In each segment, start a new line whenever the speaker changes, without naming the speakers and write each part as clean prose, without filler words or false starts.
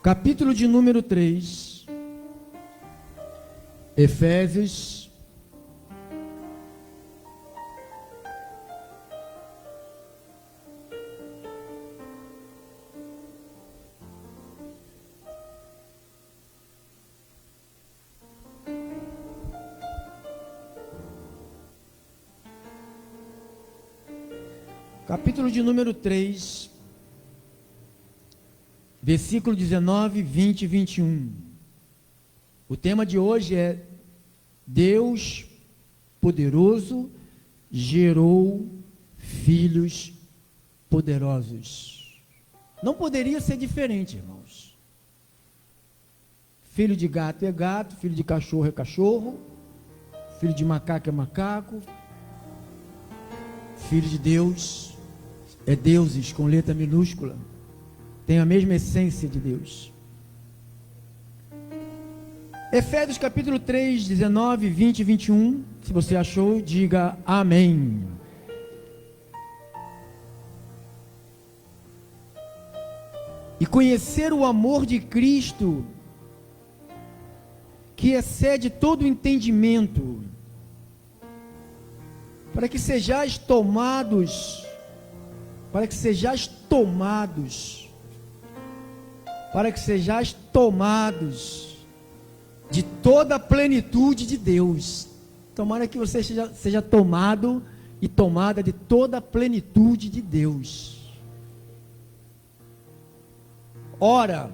capítulo de número 3, Efésios, capítulo de número 3, versículo 19, 20 e 21. O tema de hoje é: Deus poderoso gerou filhos poderosos. Não poderia ser diferente, irmãos. Filho de gato é gato, filho de cachorro é cachorro, filho de macaco é macaco. Filho de Deus é deuses com letra minúscula. Tem a mesma essência de Deus. Efésios capítulo 3, 19, 20 e 21. Se você achou, diga amém. E conhecer o amor de Cristo, que excede todo o entendimento, para que sejais tomados de toda a plenitude de Deus. Tomara que você seja tomado e tomada de toda a plenitude de Deus. Ora,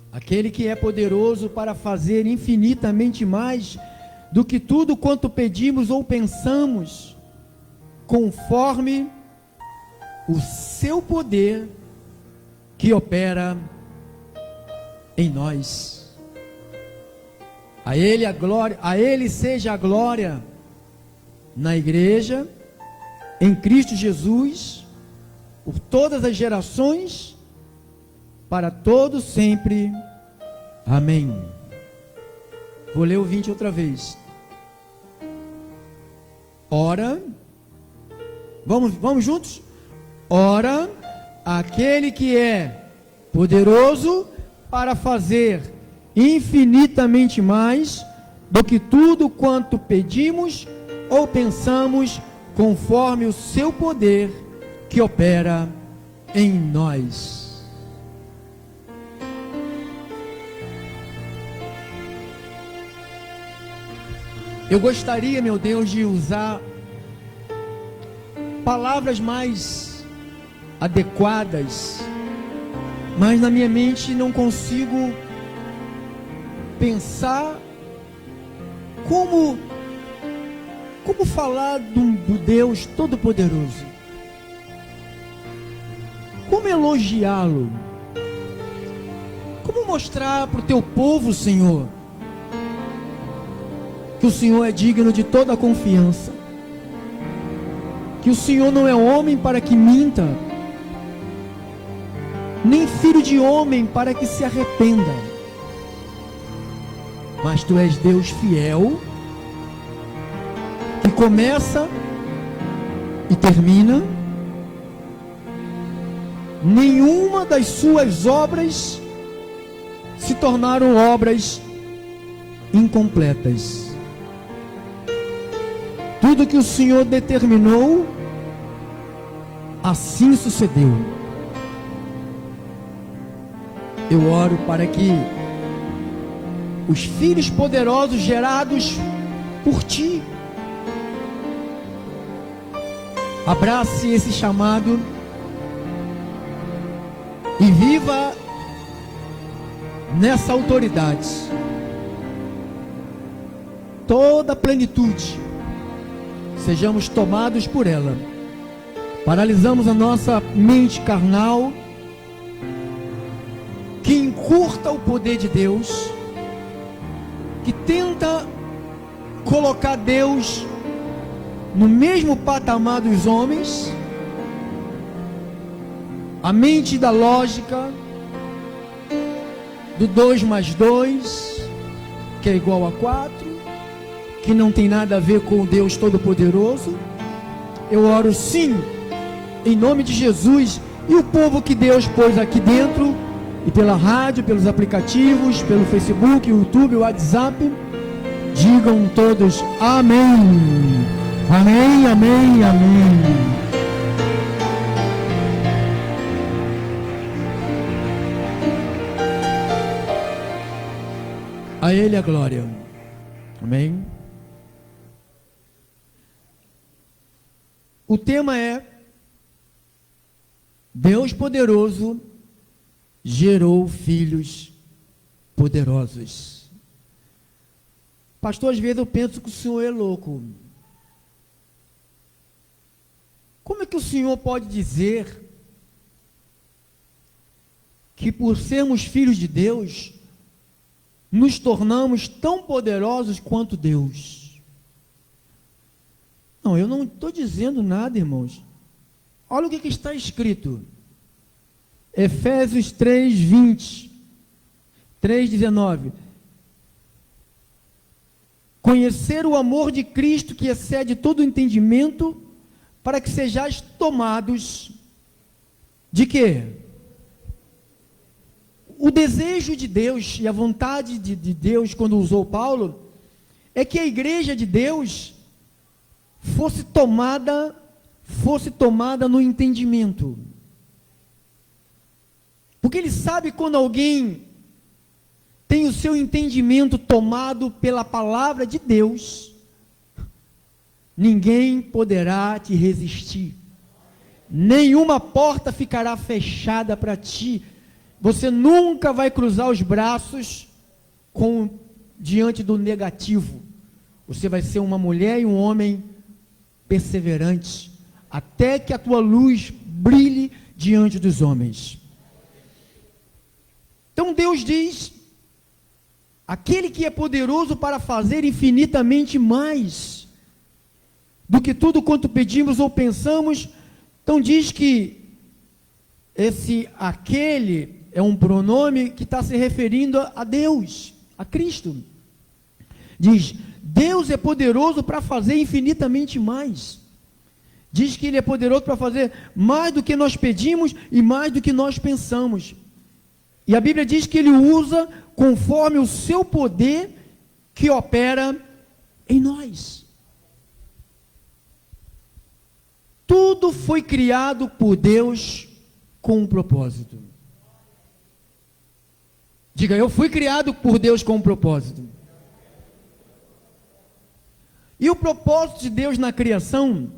aquele que é poderoso para fazer infinitamente mais do que tudo quanto pedimos ou pensamos, conforme o seu poder que opera em nós. A Ele seja a glória na igreja, em Cristo Jesus, por todas as gerações, para todos sempre. Amém. Vou ler o 20 outra vez. Ora, vamos juntos? Ora, aquele que é poderoso para fazer infinitamente mais do que tudo quanto pedimos ou pensamos, conforme o seu poder que opera em nós. Eu gostaria, meu Deus, de usar palavras mais adequadas, mas na minha mente não consigo pensar como falar do Deus Todo-Poderoso, como elogiá-lo, como mostrar para o teu povo, Senhor, que o Senhor é digno de toda a confiança, que o Senhor não é homem para que minta, nem filho de homem para que se arrependa, mas tu és Deus fiel, que começa e termina. Nenhuma das suas obras se tornaram obras incompletas. Tudo que o Senhor determinou, assim sucedeu. Eu oro para que os filhos poderosos gerados por Ti abrace esse chamado e viva nessa autoridade toda a plenitude, sejamos tomados por ela. Paralisamos a nossa mente carnal, que encurta o poder de Deus, que tenta colocar Deus no mesmo patamar dos homens, a mente da lógica, do 2 mais 2, que é igual a 4, que não tem nada a ver com o Deus Todo-Poderoso. Eu oro sim, em nome de Jesus, e o povo que Deus pôs aqui dentro, e pela rádio, pelos aplicativos, pelo Facebook, YouTube, WhatsApp, digam todos amém. Amém, amém, amém. A Ele a glória. Amém. O tema é: Deus poderoso gerou filhos poderosos. Pastor, às vezes eu penso que o senhor é louco. Como é que o senhor pode dizer que por sermos filhos de Deus, nos tornamos tão poderosos quanto Deus? Não, eu não estou dizendo nada, irmãos. Olha o que está escrito. Efésios 3:20, 3:19. Conhecer o amor de Cristo que excede todo entendimento, para que sejais tomados de quê? O desejo de Deus e a vontade de Deus, quando usou Paulo, é que a igreja de Deus fosse tomada no entendimento. Porque ele sabe quando alguém tem o seu entendimento tomado pela palavra de Deus, ninguém poderá te resistir. Nenhuma porta ficará fechada para ti. Você nunca vai cruzar os braços diante do negativo. Você vai ser uma mulher e um homem perseverante, até que a tua luz brilhe diante dos homens. Então Deus diz: aquele que é poderoso para fazer infinitamente mais do que tudo quanto pedimos ou pensamos. Então diz que aquele é um pronome que está se referindo a Deus, a Cristo. Diz: Deus é poderoso para fazer infinitamente mais. Diz que Ele é poderoso para fazer mais do que nós pedimos e mais do que nós pensamos. E a Bíblia diz que Ele usa conforme o seu poder que opera em nós. Tudo foi criado por Deus com um propósito. Diga: eu fui criado por Deus com um propósito. E o propósito de Deus na criação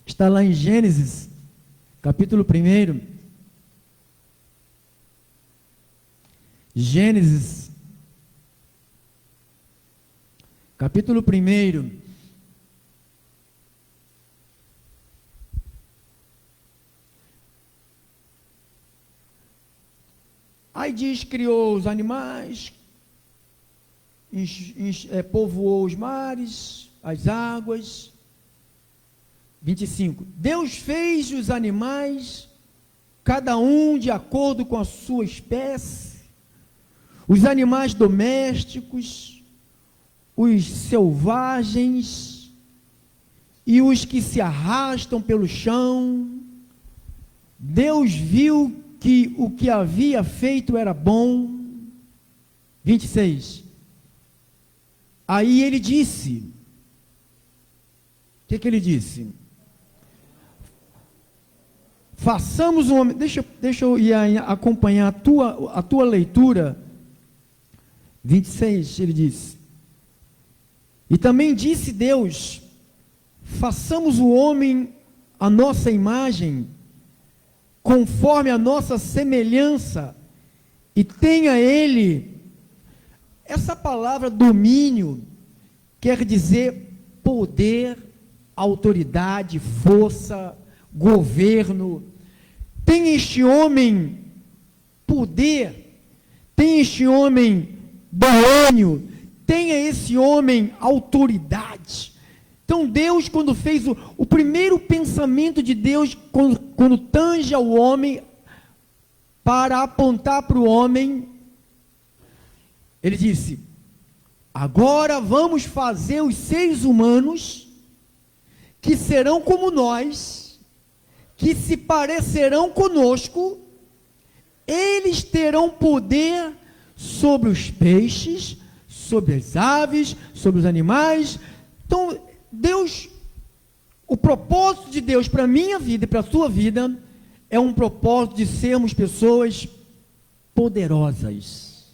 está lá em Gênesis, capítulo 1. Gênesis, capítulo 1. Aí diz: criou os animais, povoou os mares, as águas. 25. Deus fez os animais, cada um de acordo com a sua espécie, os animais domésticos, os selvagens e os que se arrastam pelo chão. Deus viu que o que havia feito era bom. 26. Aí ele disse, o que ele disse? Façamos um homem. Deixa eu ir acompanhar a tua leitura. 26, ele diz: e também disse Deus: façamos o homem à nossa imagem, conforme a nossa semelhança, e tenha ele. Essa palavra domínio quer dizer poder, autoridade, força, governo. Tem este homem poder, tem este homem domínio, tenha esse homem autoridade. Então Deus, quando fez o primeiro pensamento de Deus, quando tange ao homem, para apontar para o homem, ele disse: agora vamos fazer os seres humanos, que serão como nós, que se parecerão conosco, eles terão poder sobre os peixes, sobre as aves, sobre os animais. Então, Deus, o propósito de Deus para a minha vida e para a sua vida é um propósito de sermos pessoas poderosas.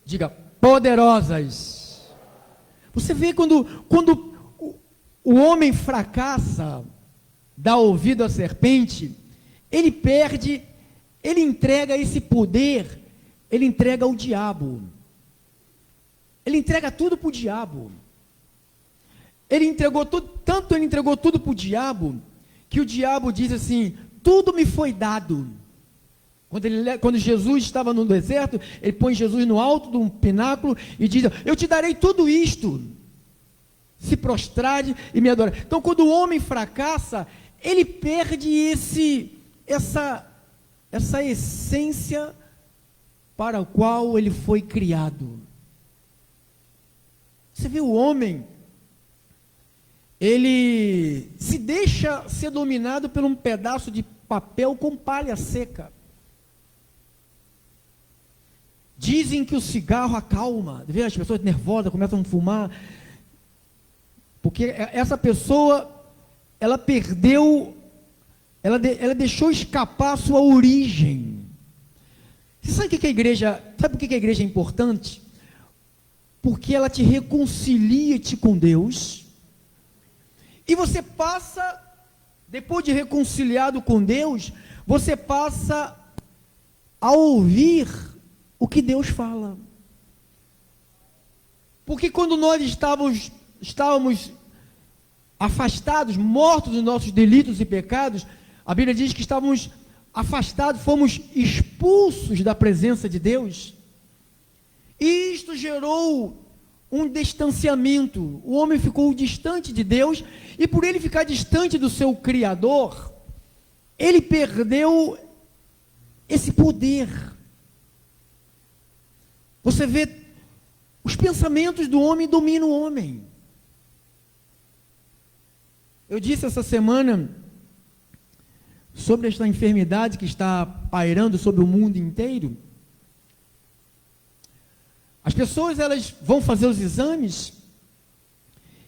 Diga, poderosas. Você vê quando o homem fracassa, dá ouvido à serpente, ele perde, ele entrega esse poder, ele entrega ao diabo. Ele entrega tudo para o diabo. Ele entregou tudo, tanto ele entregou tudo para o diabo, que o diabo diz assim: tudo me foi dado. Quando Jesus estava no deserto, ele põe Jesus no alto de um pináculo e diz: eu te darei tudo isto, se prostrade e me adora. Então, quando o homem fracassa, ele perde essa essência para a qual ele foi criado. Você vê, o homem, ele se deixa ser dominado por um pedaço de papel com palha seca. Dizem que o cigarro acalma. Vê, as pessoas nervosas começam a fumar, porque essa pessoa, ela perdeu, ela deixou escapar a sua origem. Você sabe o que a igreja, sabe por que a igreja é importante? Porque ela te reconcilia-te com Deus, e você passa, depois de reconciliado com Deus, você passa a ouvir o que Deus fala. Porque quando nós estávamos afastados, mortos dos nossos delitos e pecados, a Bíblia diz que estávamos afastados, fomos expulsos da presença de Deus, e isto gerou um distanciamento. O homem ficou distante de Deus, e por ele ficar distante do seu Criador, ele perdeu esse poder. Você vê, os pensamentos do homem dominam o homem. Eu disse essa semana sobre esta enfermidade que está pairando sobre o mundo inteiro. As pessoas, elas vão fazer os exames,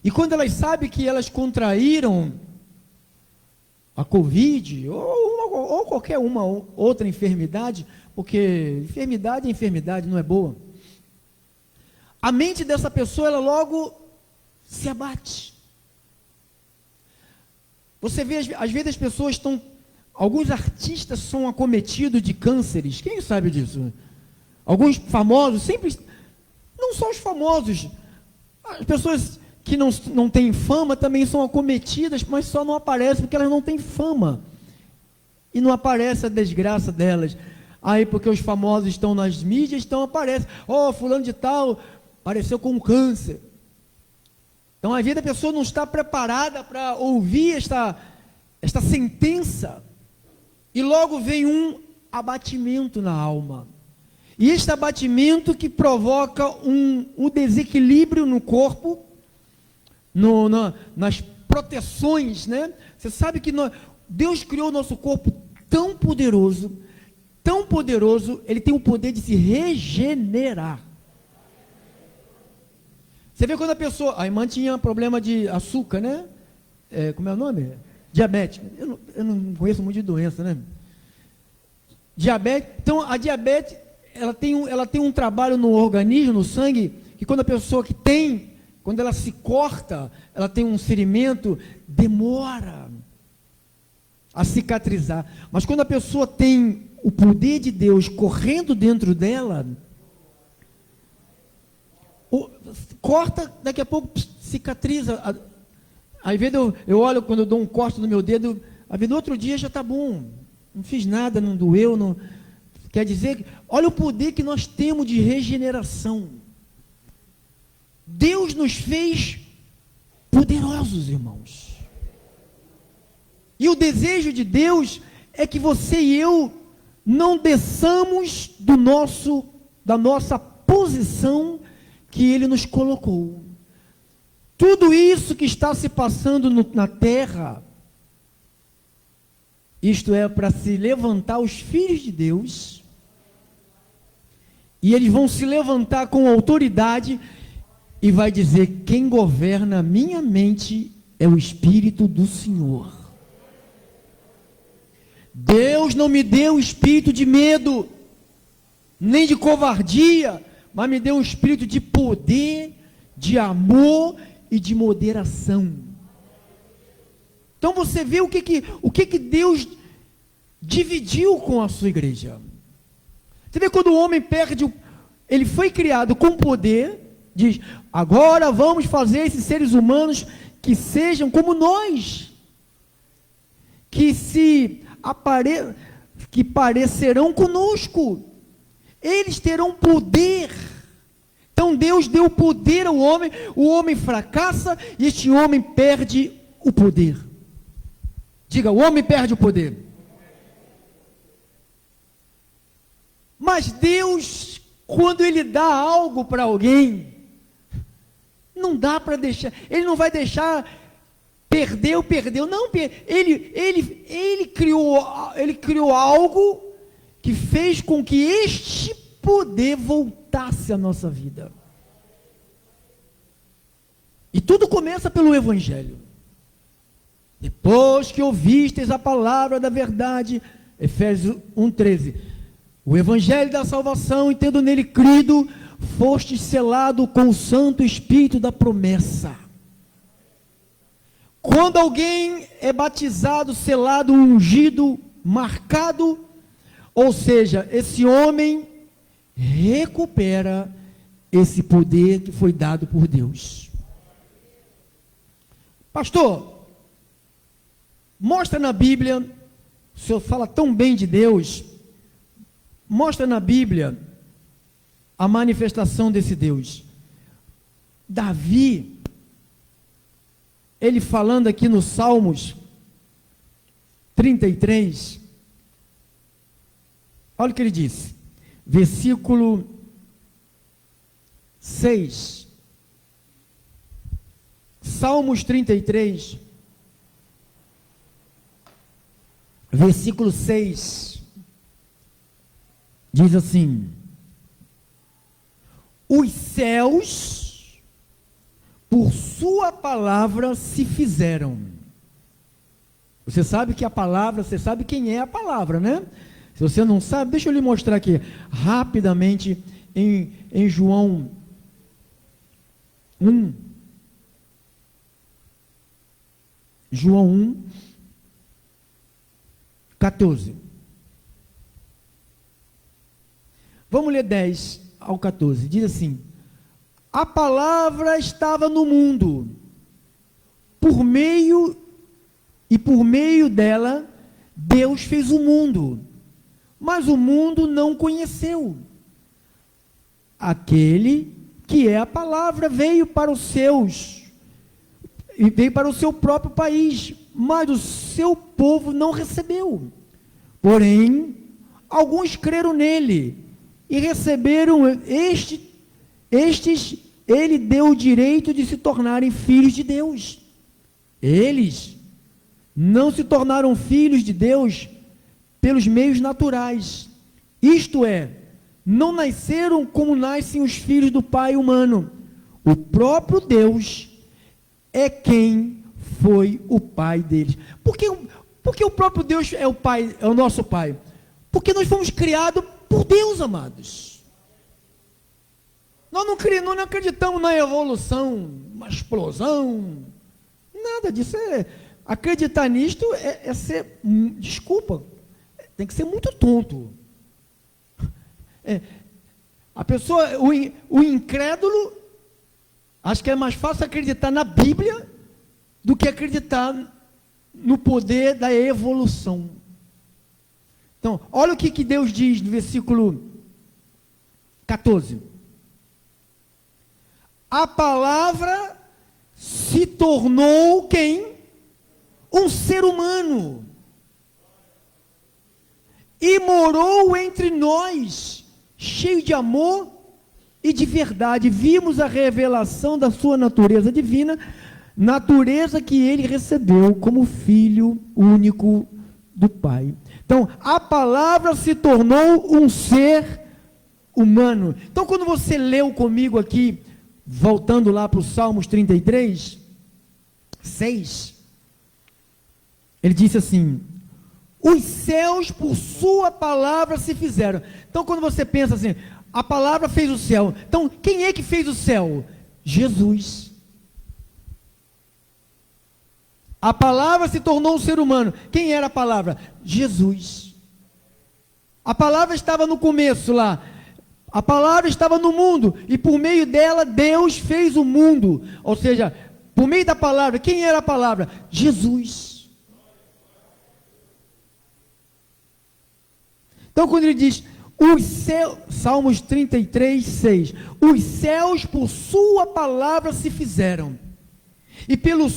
e quando elas sabem que elas contraíram a Covid, ou qualquer uma outra enfermidade, porque enfermidade é enfermidade, não é boa, a mente dessa pessoa, ela logo se abate. Você vê, às vezes as pessoas estão, alguns artistas são acometidos de cânceres, quem sabe disso? Alguns famosos, sempre, não só os famosos, as pessoas que não têm fama também são acometidas, mas só não aparecem porque elas não têm fama, e não aparece a desgraça delas. Aí porque os famosos estão nas mídias, então aparece, fulano de tal apareceu com câncer. Então a vida da pessoa não está preparada para ouvir esta sentença, e logo vem um abatimento na alma, e este abatimento que provoca um desequilíbrio no corpo, nas proteções, né? Você sabe que Deus criou o nosso corpo tão poderoso, ele tem o poder de se regenerar. Você vê quando a pessoa, a irmã tinha problema de açúcar, né? Como é o nome? Diabetes. Eu não conheço muito de doença, né? Diabetes. Então, a diabetes, ela tem um trabalho no organismo, no sangue, que quando a pessoa quando ela se corta, ela tem um ferimento, demora a cicatrizar. Mas quando a pessoa tem o poder de Deus correndo dentro dela, corta, daqui a pouco cicatriza. Às vezes eu olho, quando eu dou um corte no meu dedo, às vezes no outro dia já está bom, não fiz nada, não doeu, não. Quer dizer, olha o poder que nós temos de regeneração. Deus nos fez poderosos, irmãos. E o desejo de Deus é que você e eu não desçamos da nossa posição que Ele nos colocou. Tudo isso que está se passando na terra, isto é, para se levantar os filhos de Deus, e eles vão se levantar com autoridade, e vai dizer: quem governa a minha mente é o Espírito do Senhor. Deus não me deu espírito de medo, nem de covardia, mas me deu um espírito de poder, de amor e de moderação. Então você vê o que Deus dividiu com a sua igreja. Você vê quando o homem perde, ele foi criado com poder, diz: agora vamos fazer esses seres humanos que sejam como nós, que parecerão conosco, eles terão poder. Então Deus deu poder ao homem, o homem fracassa e este homem perde o poder. Diga: o homem perde o poder. Mas Deus, quando Ele dá algo para alguém, não dá para deixar, Ele não vai deixar perdeu, não, Ele criou algo que fez com que este poder voltasse à nossa vida. E tudo começa pelo Evangelho. Depois que ouvistes a palavra da verdade, Efésios 1,13, o Evangelho da salvação, e tendo nele crido, fostes selado com o Santo Espírito da promessa. Quando alguém é batizado, selado, ungido, marcado, ou seja, esse homem recupera esse poder que foi dado por Deus. Pastor, mostra na Bíblia, o senhor fala tão bem de Deus, mostra na Bíblia a manifestação desse Deus. Davi, ele falando aqui no Salmos 33, olha o que ele disse, versículo 6, Salmos 33, versículo 6, diz assim: os céus, por sua palavra, se fizeram. Você sabe que a palavra, você sabe quem é a palavra, né? Se você não sabe, deixa eu lhe mostrar aqui, rapidamente, em João 1. João 1, 14. Vamos ler 10 ao 14. Diz assim: a palavra estava no mundo, por meio dela Deus fez o mundo, mas o mundo não conheceu. Aquele que é a palavra veio para os seus, e veio para o seu próprio país, mas o seu povo não recebeu. Porém, alguns creram nele, e receberam estes, ele deu o direito de se tornarem filhos de Deus. Eles não se tornaram filhos de Deus pelos meios naturais, isto é, não nasceram como nascem os filhos do pai humano. O próprio Deus é quem foi o pai deles. Por que o próprio Deus é o pai, é o nosso pai? Porque nós fomos criados por Deus, amados. Nós não acreditamos na evolução, uma explosão, nada disso. Acreditar nisto é ser, desculpa, tem que ser muito tonto. A pessoa, o incrédulo, acho que é mais fácil acreditar na Bíblia do que acreditar no poder da evolução. Então, olha o que Deus diz no versículo 14. A palavra se tornou quem? Um ser humano. E morou entre nós, cheio de amor e de verdade. Vimos a revelação da sua natureza divina, natureza que ele recebeu como filho único do Pai. Então, a palavra se tornou um ser humano. Então, quando você leu comigo aqui, voltando lá para o Salmos 33, 6, ele disse assim: os céus por sua palavra se fizeram. Então, quando você pensa assim, a palavra fez o céu. Então, quem é que fez o céu? Jesus. A palavra se tornou um ser humano. Quem era a palavra? Jesus. A palavra estava no começo lá. A palavra estava no mundo. E por meio dela, Deus fez o mundo. Ou seja, por meio da palavra, quem era a palavra? Jesus. Então, quando ele diz, os céus, Salmos 33, 6, os céus por sua palavra se fizeram, e pelo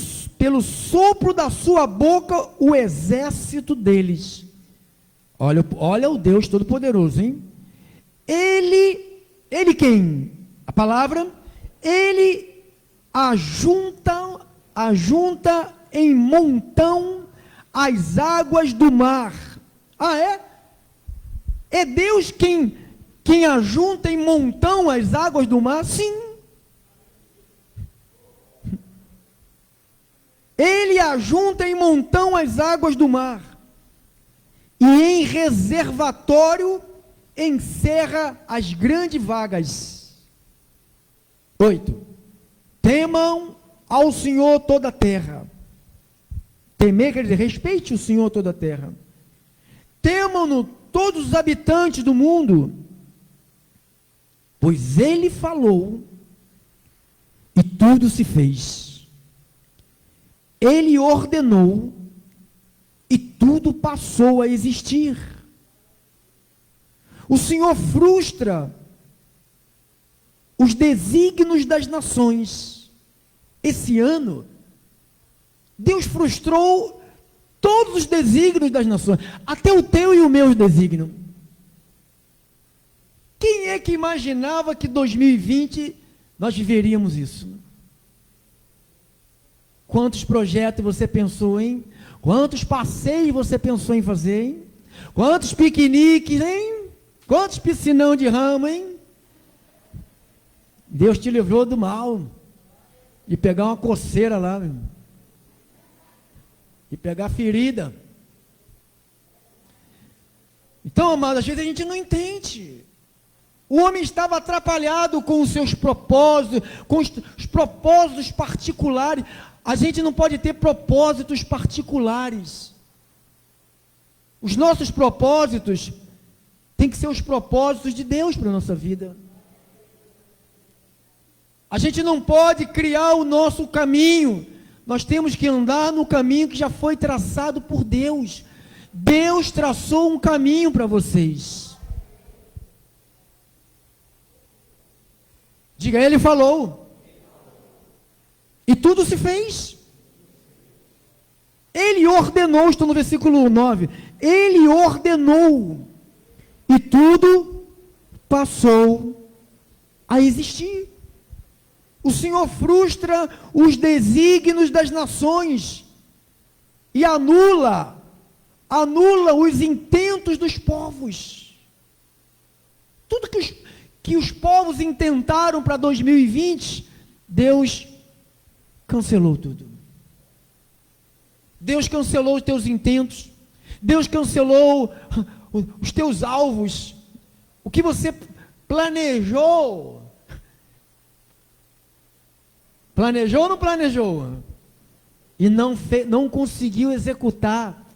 sopro da sua boca o exército deles. Olha o Deus Todo-Poderoso, hein? Ele quem? A palavra, ele ajunta em montão as águas do mar. Ah, é? É Deus quem ajunta em montão as águas do mar? Sim. Ele ajunta em montão as águas do mar, e em reservatório encerra as grandes vagas. 8. Temam ao Senhor toda a terra. Temer quer dizer, respeite o Senhor toda a terra. Temam-no todos os habitantes do mundo, pois Ele falou e tudo se fez. Ele ordenou e tudo passou a existir. O Senhor frustra os desígnios das nações. Esse ano, Deus frustrou todos os desígnios das nações, até o teu e o meu desígnio. Quem é que imaginava que 2020 nós viveríamos isso? Quantos projetos você pensou em? Quantos passeios você pensou em fazer, hein? Quantos piqueniques, hein? Quantos piscinão de ramo, hein? Deus te livrou do mal, de pegar uma coceira lá, meu, de pegar ferida. Então, amado, às vezes a gente não entende. O homem estava atrapalhado com os seus propósitos, com os propósitos particulares. A gente não pode ter propósitos particulares. Os nossos propósitos têm que ser os propósitos de Deus para a nossa vida. A gente não pode criar o nosso caminho. Nós temos que andar no caminho que já foi traçado por Deus. Deus traçou um caminho para vocês. Diga, Ele falou. E tudo se fez. Ele ordenou, estou no versículo 9. Ele ordenou. E tudo passou a existir. O Senhor frustra os desígnios das nações e anula os intentos dos povos. Tudo que os povos intentaram para 2020, Deus cancelou tudo. Deus cancelou os teus intentos. Deus cancelou os teus alvos. O que você planejou. Planejou ou não planejou? E não conseguiu executar.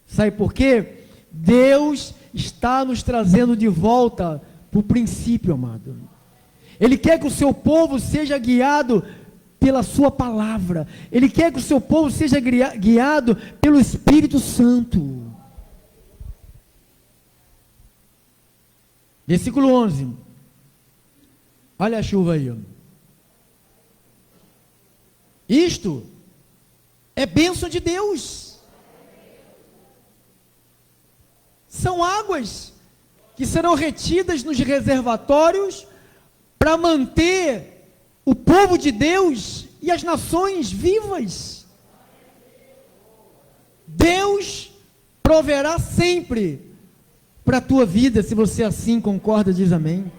Sabe por quê? Deus está nos trazendo de volta para o princípio, amado. Ele quer que o seu povo seja guiado pela sua palavra. Ele quer que o seu povo seja guiado pelo Espírito Santo. Versículo 11. Olha a chuva aí. Isto é bênção de Deus. São águas que serão retidas nos reservatórios para manter o povo de Deus e as nações vivas. Deus proverá sempre para a tua vida, se você assim concorda, diz amém.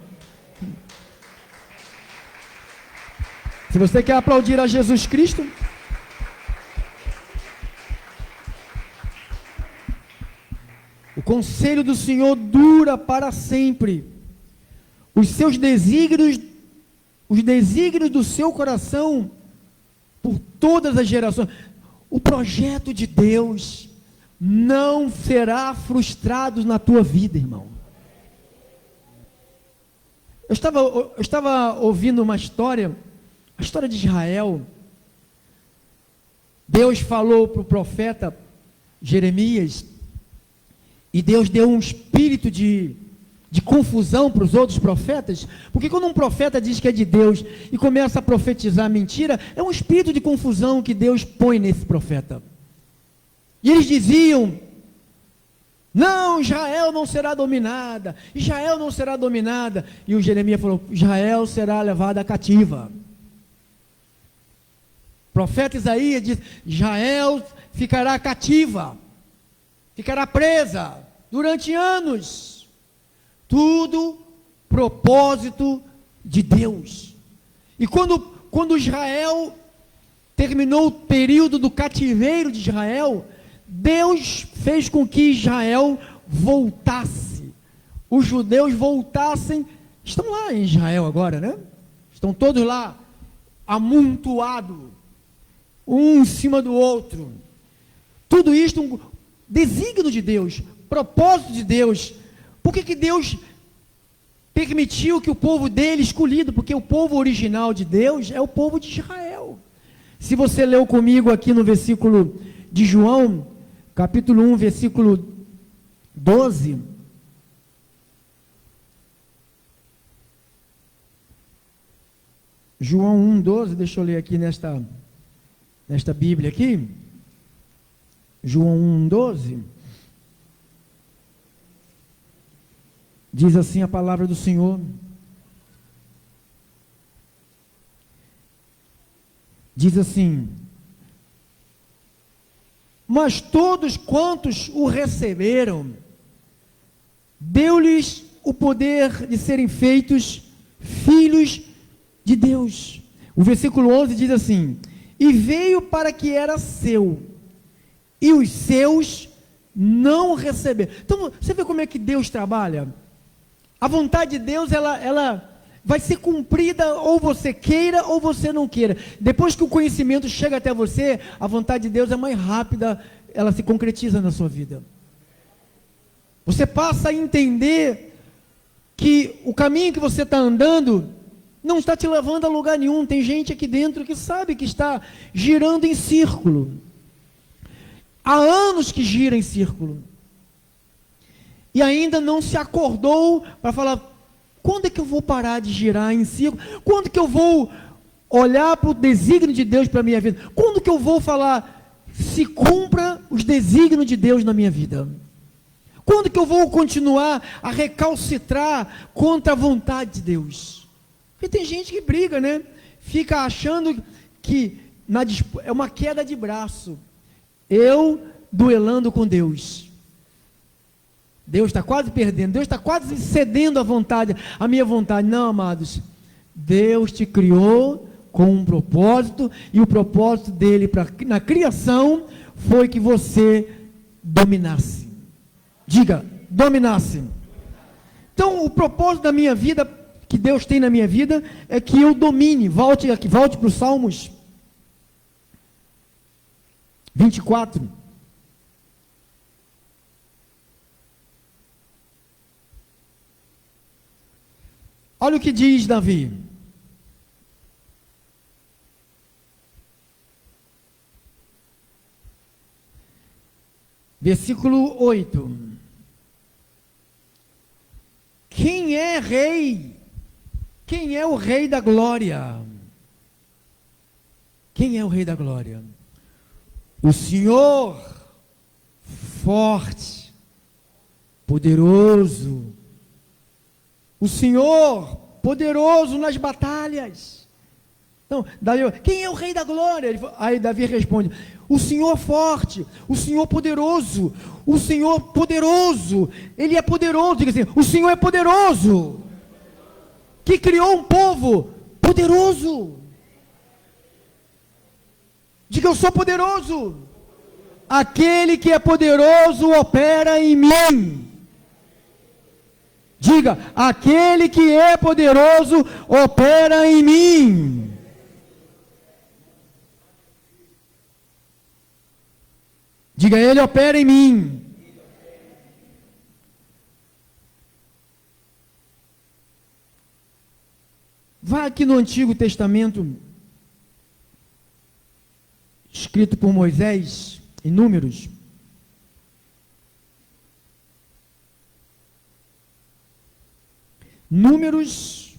Se você quer aplaudir a Jesus Cristo, o conselho do Senhor dura para sempre. Os seus desígnios, os desígnios do seu coração, por todas as gerações. O projeto de Deus não será frustrado na tua vida, irmão. Eu estava ouvindo uma história, a história de Israel. Deus falou para o profeta Jeremias, e Deus deu um espírito de confusão para os outros profetas, porque quando um profeta diz que é de Deus e começa a profetizar mentira, é um espírito de confusão que Deus põe nesse profeta. E eles diziam: não, Israel não será dominada, Israel não será dominada. E o Jeremias falou: Israel será levada cativa. O profeta Isaías diz: Israel ficará cativa, ficará presa durante anos. Tudo propósito de Deus. E quando Israel terminou o período do cativeiro de Israel, Deus fez com que Israel voltasse. Os judeus voltassem. Estão lá em Israel agora, né? Estão todos lá, amontoados, um em cima do outro. Tudo isto um desígnio de Deus, propósito de Deus. Por que Deus permitiu que o povo dele, escolhido, porque o povo original de Deus é o povo de Israel. Se você leu comigo aqui no versículo de João, capítulo 1, versículo 12, João 1, 12, deixa eu ler aqui nesta Bíblia aqui, João 1, 12, diz assim a palavra do Senhor: diz assim: mas todos quantos o receberam, deu-lhes o poder de serem feitos filhos de Deus. O versículo 11 diz assim: e veio para que era seu, e os seus não receberam. Então, você vê como é que Deus trabalha? A vontade de Deus, ela vai ser cumprida, ou você queira, ou você não queira. Depois que o conhecimento chega até você, a vontade de Deus é mais rápida, ela se concretiza na sua vida. Você passa a entender que o caminho que você está andando não está te levando a lugar nenhum. Tem gente aqui dentro que sabe que está girando em círculo. Há anos que gira em círculo. E ainda não se acordou para falar: quando é que eu vou parar de girar em círculo? Quando que eu vou olhar para o desígnio de Deus para a minha vida? Quando que eu vou falar: se cumpra os desígnios de Deus na minha vida? Quando que eu vou continuar a recalcitrar contra a vontade de Deus? Porque tem gente que briga, né? Fica achando que é uma queda de braço. Eu duelando com Deus. Deus está quase perdendo, Deus está quase cedendo a minha vontade. Não, amados, Deus te criou com um propósito, e o propósito dele na criação foi que você dominasse. Diga, dominasse. Então, o propósito da minha vida, que Deus tem na minha vida, é que eu domine. Volte para os Salmos 24. Olha o que diz Davi. Versículo 8. Quem é rei? Quem é o rei da glória? Quem é o rei da glória? O Senhor, forte, poderoso. O Senhor, poderoso nas batalhas. Então, Davi, quem é o rei da glória? Aí Davi responde, o Senhor forte, o Senhor poderoso, o Senhor poderoso, Ele é poderoso, diga assim, o Senhor é poderoso, que criou um povo poderoso. Diga, eu sou poderoso. Aquele que é poderoso opera em mim. Diga, aquele que é poderoso opera em mim. Diga, ele opera em mim. Vá aqui no Antigo Testamento, escrito por Moisés, em Números. Números.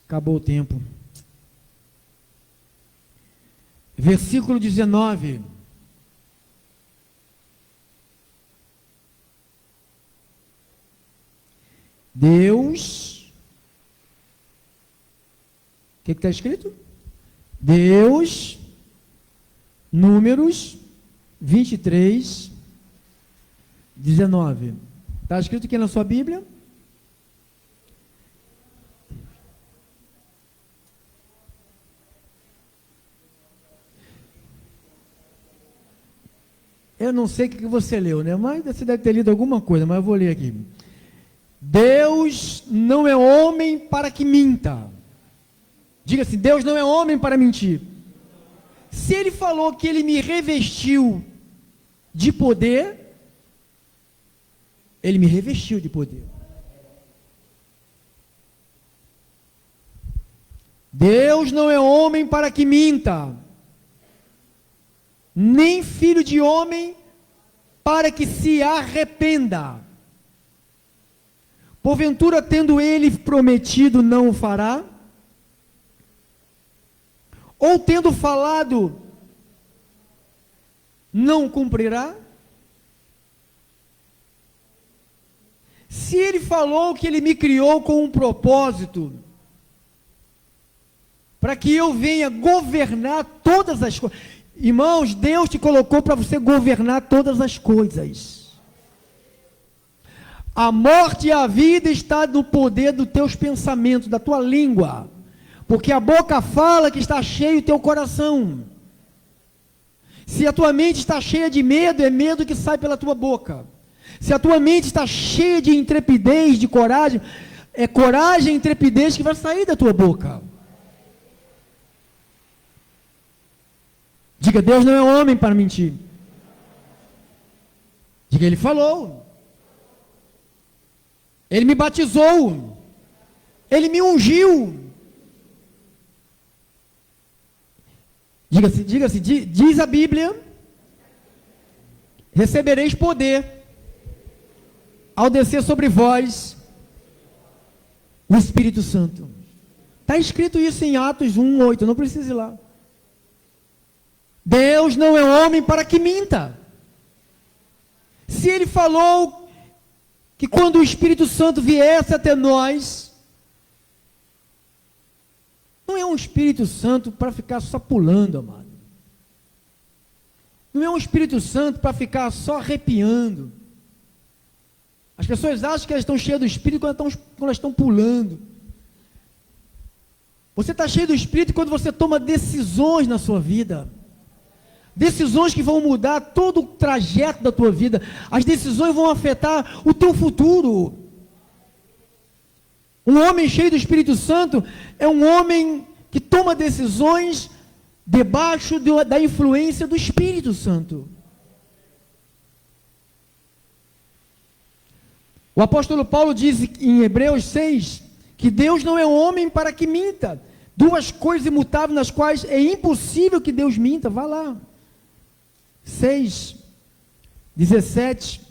Acabou o tempo. Versículo 19. Deus. O que está escrito? Deus. Números 23, 19. Está escrito aqui na sua Bíblia? Eu não sei o que você leu, né? Mas você deve ter lido alguma coisa, mas eu vou ler aqui. Deus não é homem para que minta. Diga assim, Deus não é homem para mentir. Se Ele falou que Ele me revestiu de poder, Ele me revestiu de poder. Deus não é homem para que minta, nem filho de homem para que se arrependa. Porventura, tendo Ele prometido, não o fará? Ou tendo falado, não cumprirá? Se Ele falou que Ele me criou com um propósito, para que eu venha governar todas as coisas. Irmãos, Deus te colocou para você governar todas as coisas. A morte e a vida está no poder dos teus pensamentos, da tua língua. Porque a boca fala que está cheio o teu coração. Se a tua mente está cheia de medo, é medo que sai pela tua boca. Se a tua mente está cheia de intrepidez, de coragem, é coragem e intrepidez que vai sair da tua boca. Diga, Deus não é homem para mentir. Diga, Ele falou. Ele me batizou. Ele me ungiu. Diga-se, diz a Bíblia, recebereis poder ao descer sobre vós o Espírito Santo. Está escrito isso em Atos 1:8, não precisa ir lá. Deus não é homem para que minta. Se Ele falou que quando o Espírito Santo viesse até nós, não é um Espírito Santo para ficar só pulando, amado. Não é um Espírito Santo para ficar só arrepiando. As pessoas acham que elas estão cheias do Espírito quando elas estão pulando. Você está cheio do Espírito quando você toma decisões na sua vida. Decisões que vão mudar todo o trajeto da tua vida. As decisões vão afetar o teu futuro. Um homem cheio do Espírito Santo é um homem que toma decisões debaixo da influência do Espírito Santo. O apóstolo Paulo diz em Hebreus 6 que Deus não é homem para que minta. Duas coisas imutáveis nas quais é impossível que Deus minta. Vá lá. 6, 17.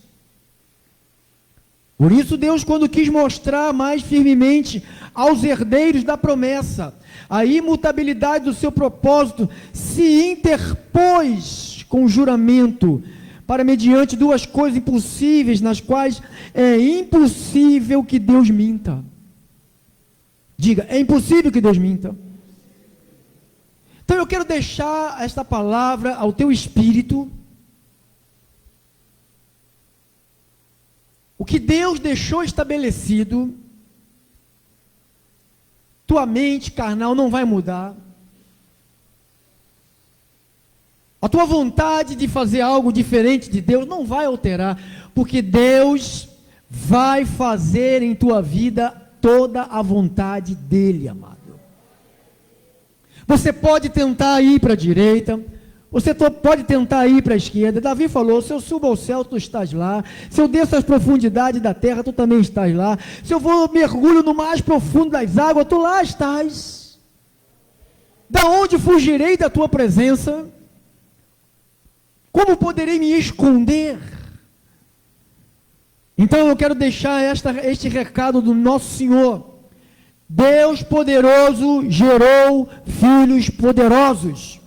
Por isso Deus, quando quis mostrar mais firmemente aos herdeiros da promessa a imutabilidade do seu propósito, se interpôs com juramento, para mediante duas coisas impossíveis, nas quais é impossível que Deus minta. Diga, é impossível que Deus minta. Então eu quero deixar esta palavra ao teu espírito. O que Deus deixou estabelecido, tua mente carnal não vai mudar. A tua vontade de fazer algo diferente de Deus não vai alterar, porque Deus vai fazer em tua vida toda a vontade dele, amado. Você pode tentar ir para a direita, você pode tentar ir para a esquerda. Davi falou, se eu subo ao céu, tu estás lá. Se eu desço às profundidades da terra, tu também estás lá. Se eu vou mergulho no mais profundo das águas, tu lá estás. Da onde fugirei da tua presença? Como poderei me esconder? Então eu quero deixar este recado do nosso Senhor. Deus poderoso gerou filhos poderosos.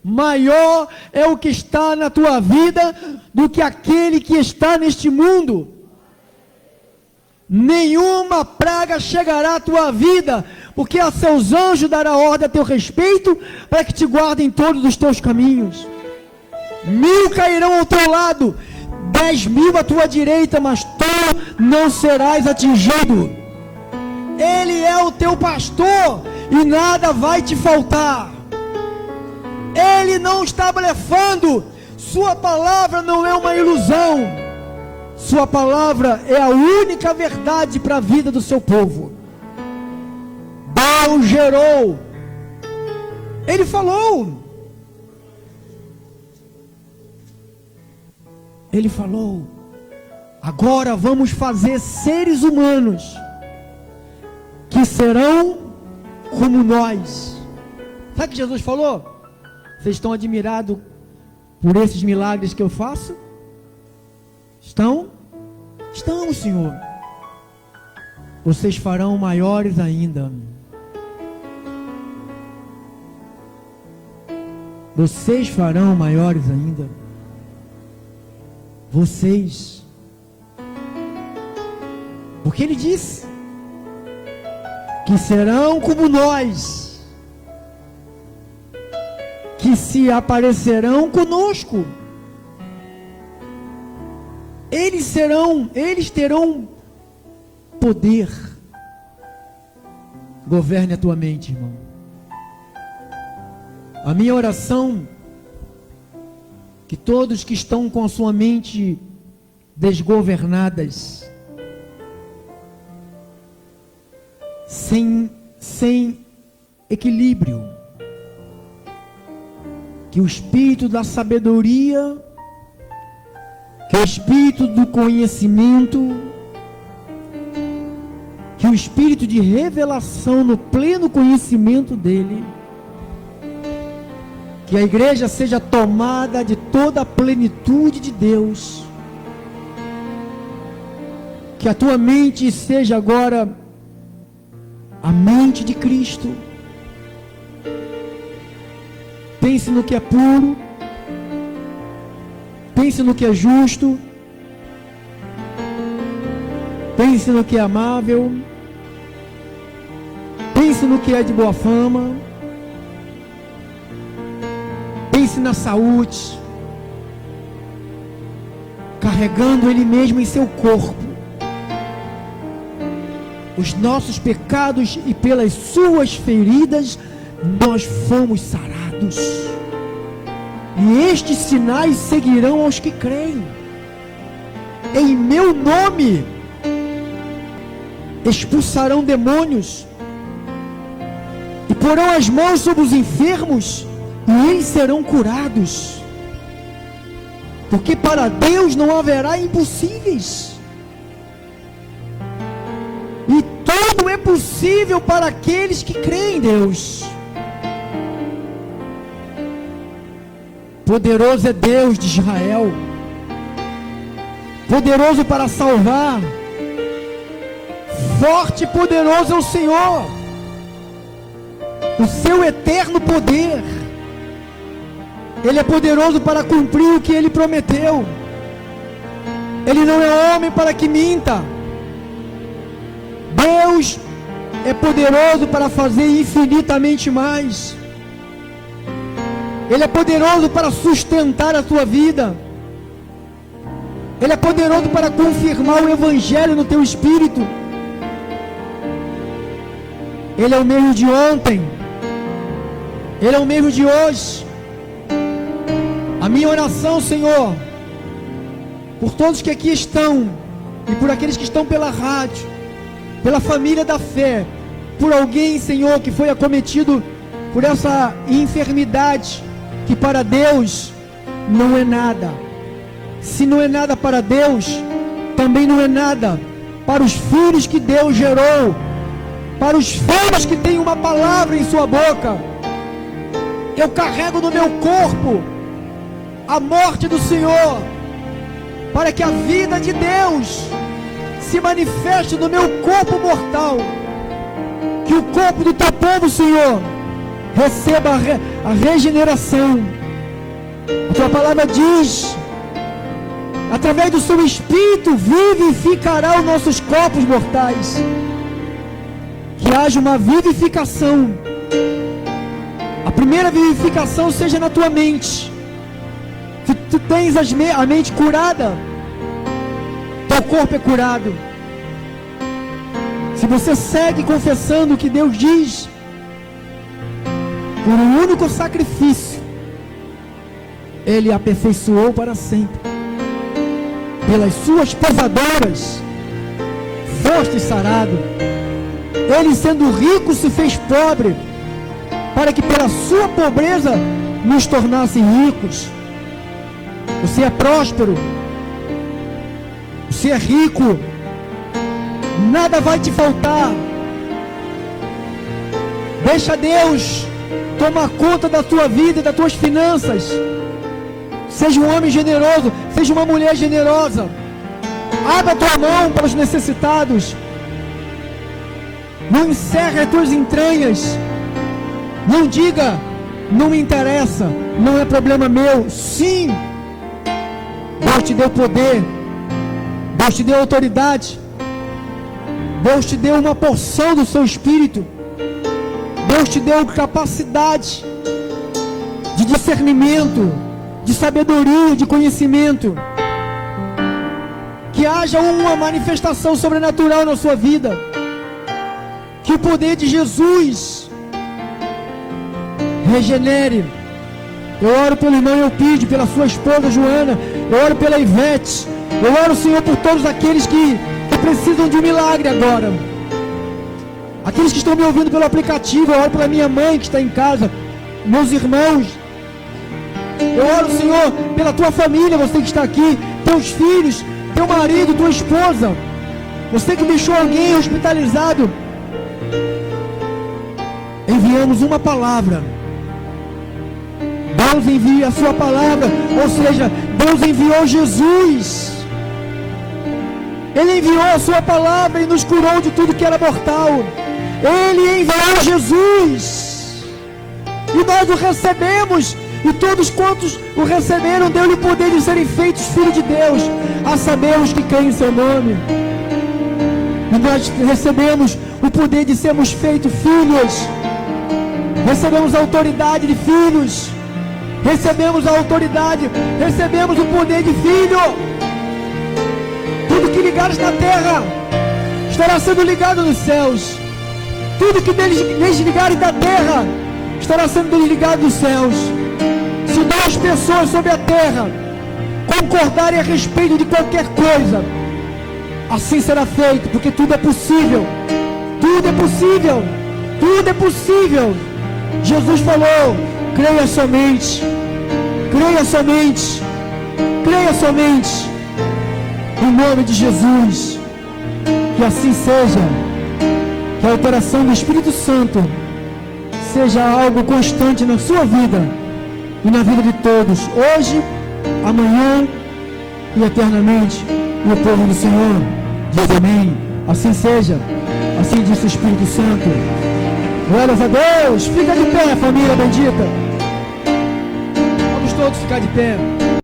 Maior é o que está na tua vida do que aquele que está neste mundo. Nenhuma praga chegará à tua vida, porque a seus anjos dará ordem a teu respeito, para que te guardem todos os teus caminhos. 1000 cairão ao teu lado, 10.000 à tua direita, mas tu não serás atingido. Ele é o teu pastor e nada vai te faltar. Ele não está blefando. Sua palavra não é uma ilusão. Sua palavra é a única verdade para a vida do seu povo. Deus gerou. Ele falou. Ele falou. Agora vamos fazer seres humanos que serão como nós. Sabe o que Jesus falou? Vocês estão admirados por esses milagres que eu faço? Estão? Estão, Senhor. Vocês farão maiores ainda. Vocês farão maiores ainda. Vocês. Porque Ele disse que serão como nós, que se aparecerão conosco. Eles terão poder. Governe a tua mente, irmão. A minha oração, que todos que estão com a sua mente desgovernadas, sem equilíbrio, que o espírito da sabedoria, que o espírito do conhecimento, que o espírito de revelação no pleno conhecimento dele, que a igreja seja tomada de toda a plenitude de Deus, que a tua mente seja agora a mente de Cristo. Pense no que é puro, pense no que é justo, pense no que é amável, pense no que é de boa fama, pense na saúde, carregando Ele mesmo em seu corpo os nossos pecados, e pelas suas feridas nós fomos sarados. E estes sinais seguirão aos que creem. Em meu nome expulsarão demônios, e porão as mãos sobre os enfermos, e eles serão curados. Porque para Deus não haverá impossíveis. E tudo é possível para aqueles que creem em Deus. Poderoso é Deus de Israel, poderoso para salvar, forte e poderoso é o Senhor, o seu eterno poder. Ele é poderoso para cumprir o que Ele prometeu. Ele não é homem para que minta. Deus é poderoso para fazer infinitamente mais. Ele é poderoso para sustentar a tua vida. Ele é poderoso para confirmar o Evangelho no teu espírito. Ele é o mesmo de ontem. Ele é o mesmo de hoje. A minha oração, Senhor, por todos que aqui estão, e por aqueles que estão pela rádio, pela família da fé, por alguém, Senhor, que foi acometido por essa enfermidade, que para Deus não é nada. Se não é nada para Deus, também não é nada para os filhos que Deus gerou, para os filhos que têm uma palavra em sua boca. Eu carrego no meu corpo a morte do Senhor, para que a vida de Deus se manifeste no meu corpo mortal. Que o corpo do teu povo, Senhor, receba a regeneração. A tua palavra diz: através do seu Espírito vivificará os nossos corpos mortais. Que haja uma vivificação. A primeira vivificação seja na tua mente. Se tu tens a mente curada, teu corpo é curado. Se você segue confessando o que Deus diz, por um único sacrifício, Ele aperfeiçoou para sempre. Pelas suas pesaduras foste sarado. Ele, sendo rico, se fez pobre, para que pela sua pobreza nos tornasse ricos. Você é próspero, você é rico, nada vai te faltar. Deixa Deus tomar conta da tua vida e das tuas finanças. Seja um homem generoso, seja uma mulher generosa. Abra a tua mão para os necessitados. Não encerre as tuas entranhas. Não diga: não me interessa, não é problema meu. Sim, Deus te deu poder, Deus te deu autoridade, Deus te deu uma porção do seu espírito, Deus te deu capacidade de discernimento, de sabedoria, de conhecimento. Que haja uma manifestação sobrenatural na sua vida. Que o poder de Jesus regenere. Eu oro pelo irmão Eupídio, pela sua esposa Joana. Eu oro pela Ivete. Eu oro, Senhor, por todos aqueles que precisam de um milagre agora. Aqueles que estão me ouvindo pelo aplicativo. Eu oro pela minha mãe que está em casa, meus irmãos. Eu oro, Senhor, pela tua família, você que está aqui, teus filhos, teu marido, tua esposa, você que deixou alguém hospitalizado. Enviamos uma palavra. Deus envia a sua palavra, ou seja, Deus enviou Jesus. Ele enviou a sua palavra e nos curou de tudo que era mortal. Ele enviou Jesus e nós o recebemos. E todos quantos o receberam, deu-lhe o poder de serem feitos filhos de Deus, a saber, os que creem em seu nome. E nós recebemos o poder de sermos feitos filhos. Recebemos a autoridade de filhos. Recebemos a autoridade, recebemos o poder de filho. Tudo que ligares na terra estará sendo ligado nos céus. Tudo que desligares da terra estará sendo desligado dos céus. Se 2 pessoas sobre a terra concordarem a respeito de qualquer coisa, assim será feito, porque tudo é possível. Tudo é possível. Tudo é possível. Jesus falou: creia somente. Creia somente. Creia somente. Em nome de Jesus. Que assim seja. Que a operação do Espírito Santo seja algo constante na sua vida e na vida de todos, hoje, amanhã e eternamente. E o povo do Senhor diz amém. Assim seja. Assim disse o Espírito Santo. Glórias a Deus. Fica de pé, família bendita. Vamos todos ficar de pé.